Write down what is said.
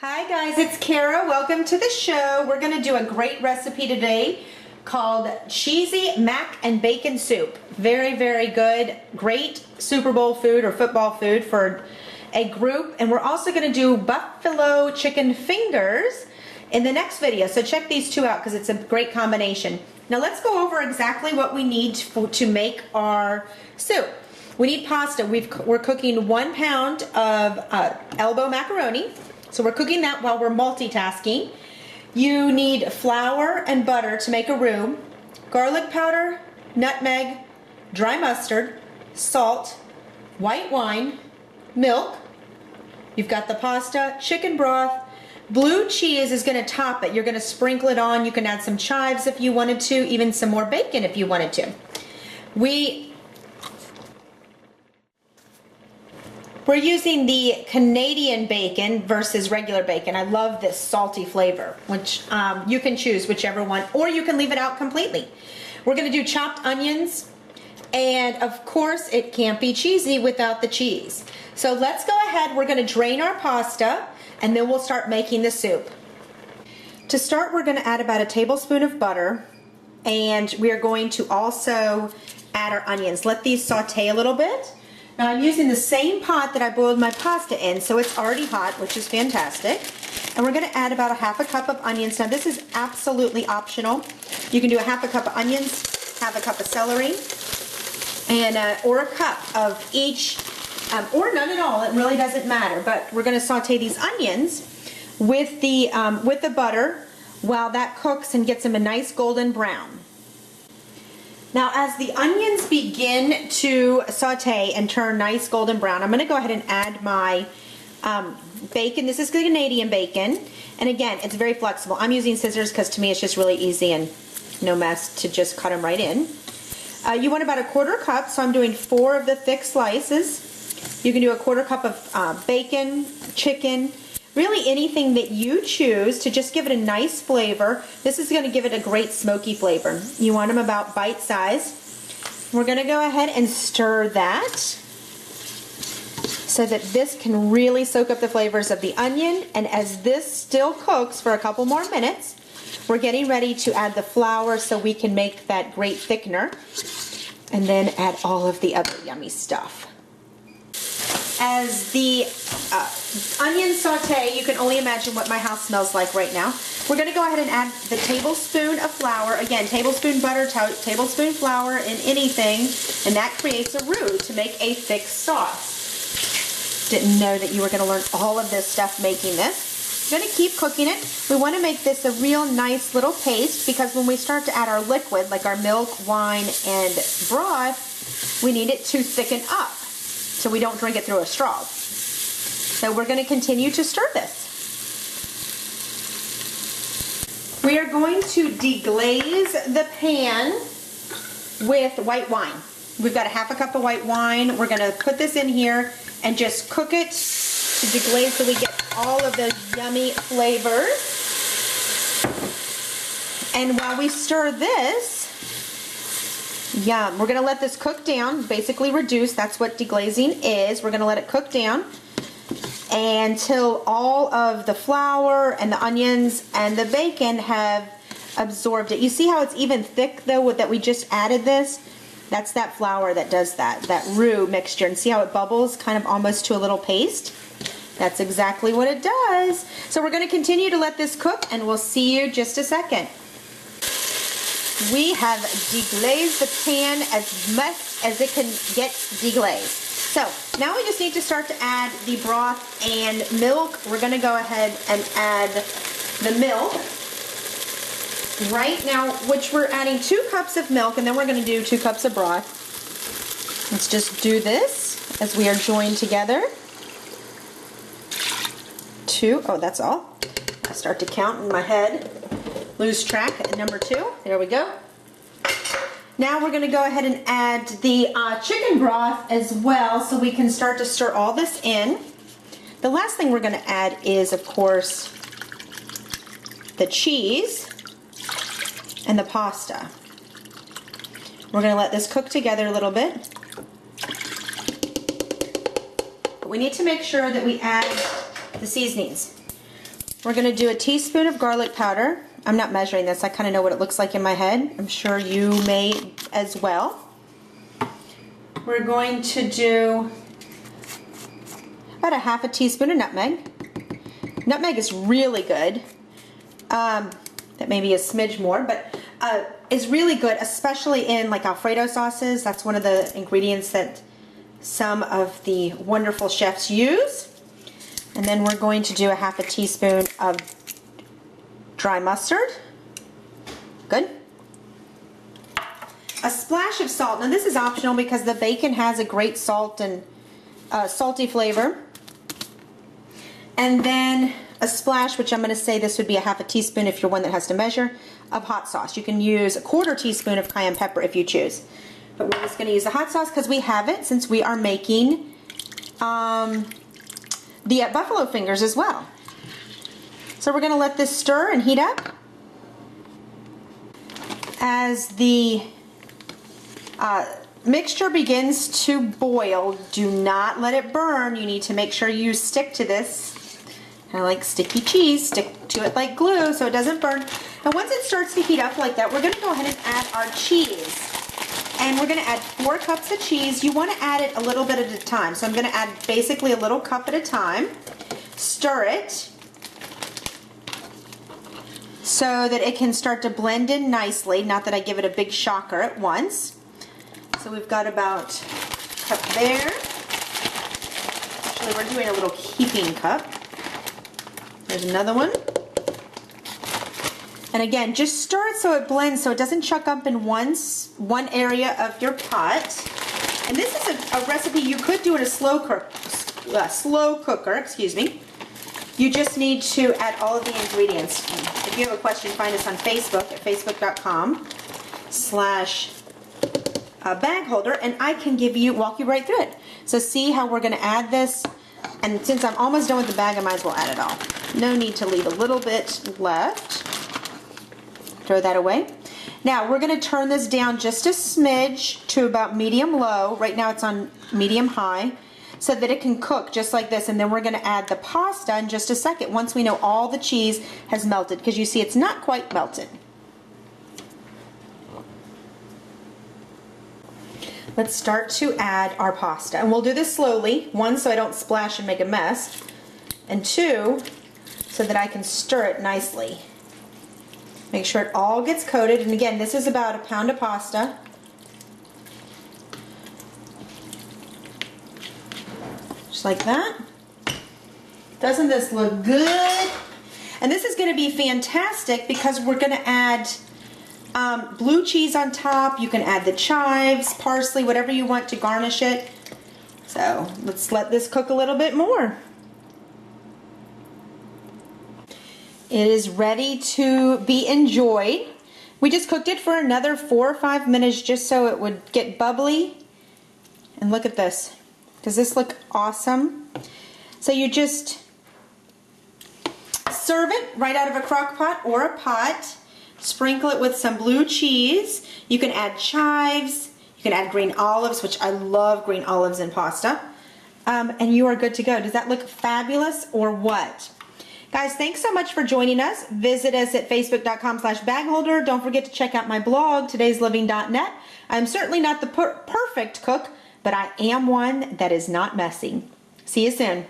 Hi guys, it's Kara. Welcome to the show. We're going to do a great recipe today called Cheezee mac and bacon soup. Very, very good. Great Super Bowl food or football food for a group. And we're also going to do buffalo chicken fingers in the next video. So check these two out because it's a great combination. Now let's go over exactly what we need to make our soup. We need pasta. We're cooking 1 pound of elbow macaroni. So we're cooking that while we're multitasking. You need flour and butter to make a roux, garlic powder, nutmeg, dry mustard, salt, white wine, milk. You've got the pasta, chicken broth. Blue cheese is going to top it. You're going to sprinkle it on. You can add some chives if you wanted to, even some more bacon if you wanted to. We're using the Canadian bacon versus regular bacon. I love this salty flavor, which you can choose whichever one, or you can leave it out completely. We're going to do chopped onions, and of course it can't be cheesy without the cheese. So let's go ahead, we're going to drain our pasta, and then we'll start making the soup. To start, we're going to add about a tablespoon of butter, and we are going to also add our onions. Let these saute a little bit. Now I'm using the same pot that I boiled my pasta in, so it's already hot, which is fantastic. And we're going to add about a half a cup of onions. Now this is absolutely optional. You can do a half a cup of onions, half a cup of celery, and or a cup of each, or none at all. It really doesn't matter. But we're going to saute these onions with the butter while that cooks and gets them a nice golden brown. Now as the onions begin to saute and turn nice golden brown, I'm going to go ahead and add my bacon. This is Canadian bacon, and again, it's very flexible. I'm using scissors because to me it's just really easy and no mess to just cut them right in. You want about a 1/4 cup, so I'm doing 4 of the thick slices. You can do a 1/4 cup of bacon, chicken, really anything that you choose to just give it a nice flavor. This is going to give it a great smoky flavor. You want them about bite size. We're going to go ahead and stir that so that this can really soak up the flavors of the onion. And as this still cooks for a couple more minutes, we're getting ready to add the flour so we can make that great thickener. And then add all of the other yummy stuff. As the onions saute, you can only imagine what my house smells like right now. We're going to go ahead and add the tablespoon of flour. Again, tablespoon butter, tablespoon flour in anything, and that creates a roux to make a thick sauce. Didn't know that you were going to learn all of this stuff making this. We're going to keep cooking it. We want to make this a real nice little paste because when we start to add our liquid, like our milk, wine, and broth, we need it to thicken up, so we don't drink it through a straw. So we're going to continue to stir this. We are going to deglaze the pan with white wine. We've got a half a cup of white wine. We're going to put this in here and just cook it to deglaze so we get all of those yummy flavors. And while we stir this, yum. We're going to let this cook down, basically reduce. That's what deglazing is. We're going to let it cook down until all of the flour and the onions and the bacon have absorbed it. You see how it's even thick though that we just added this? That's that flour that does that roux mixture. And see how it bubbles kind of almost to a little paste? That's exactly what it does. So we're going to continue to let this cook and we'll see you just a second. We have deglazed the pan as much as it can get deglazed. So now we just need to start to add the broth and milk. We're going to go ahead and add the milk right now, which we're adding 2 cups of milk, and then we're going to do 2 cups of broth. Let's just do this as we are joined together. 2, oh, that's all. I start to count in my head. Lose track at number 2. There we go. Now we're going to go ahead and add the chicken broth as well so we can start to stir all this in. The last thing we're going to add is, of course, the cheese and the pasta. We're going to let this cook together a little bit. But we need to make sure that we add the seasonings. We're going to do a teaspoon of garlic powder. I'm not measuring this. I kind of know what it looks like in my head. I'm sure you may as well. We're going to do about a half a teaspoon of nutmeg. Nutmeg is really good. That may be a smidge more, but is really good, especially in like Alfredo sauces. That's one of the ingredients that some of the wonderful chefs use. And then we're going to do a half a teaspoon of dry mustard. Good. A splash of salt. Now this is optional because the bacon has a great salt and salty flavor. And then a splash, which I'm going to say this would be a half a teaspoon if you're one that has to measure, of hot sauce. You can use a quarter teaspoon of cayenne pepper if you choose. But we're just going to use the hot sauce because we have it since we are making the buffalo fingers as well. So we're going to let this stir and heat up. As the mixture begins to boil, do not let it burn. You need to make sure you stick to this. Kind of like sticky cheese, stick to it like glue so it doesn't burn. And once it starts to heat up like that, we're going to go ahead and add our cheese. And we're going to add 4 cups of cheese. You want to add it a little bit at a time. So I'm going to add basically a little cup at a time. Stir it so that it can start to blend in nicely. Not that I give it a big shocker at once. So we've got about a cup there. Actually, we're doing a little heaping cup. There's another one. And again, just stir it so it blends so it doesn't chuck up in one area of your pot. And this is a recipe you could do in a slow cooker, excuse me. You just need to add all of the ingredients. If you have a question, find us on Facebook at facebook.com/bag holder, and I can walk you right through it. So see how we're going to add this. And since I'm almost done with the bag, I might as well add it all. No need to leave a little bit left. Throw that away. Now we're going to turn this down just a smidge to about medium low. Right now it's on medium high so that it can cook just like this. And then we're going to add the pasta in just a second once we know all the cheese has melted, because you see it's not quite melted. Let's start to add our pasta. And we'll do this slowly. 1, so I don't splash and make a mess. And 2, so that I can stir it nicely. Make sure it all gets coated. And again, this is about a pound of pasta. Just like that. Doesn't this look good? And this is going to be fantastic because we're going to add blue cheese on top. You can add the chives, parsley, whatever you want to garnish it. So let's let this cook a little bit more. It is ready to be enjoyed. We just cooked it for another 4 or 5 minutes just so it would get bubbly. And look at this. Does this look awesome? So you just serve it right out of a crock pot or a pot. Sprinkle it with some blue cheese. You can add chives. You can add green olives, which I love green olives in pasta. And you are good to go. Does that look fabulous or what? Guys, thanks so much for joining us. Visit us at facebook.com/bagholder. Don't forget to check out my blog, todaysliving.net. I'm certainly not the perfect cook, but I am one that is not messy. See you soon.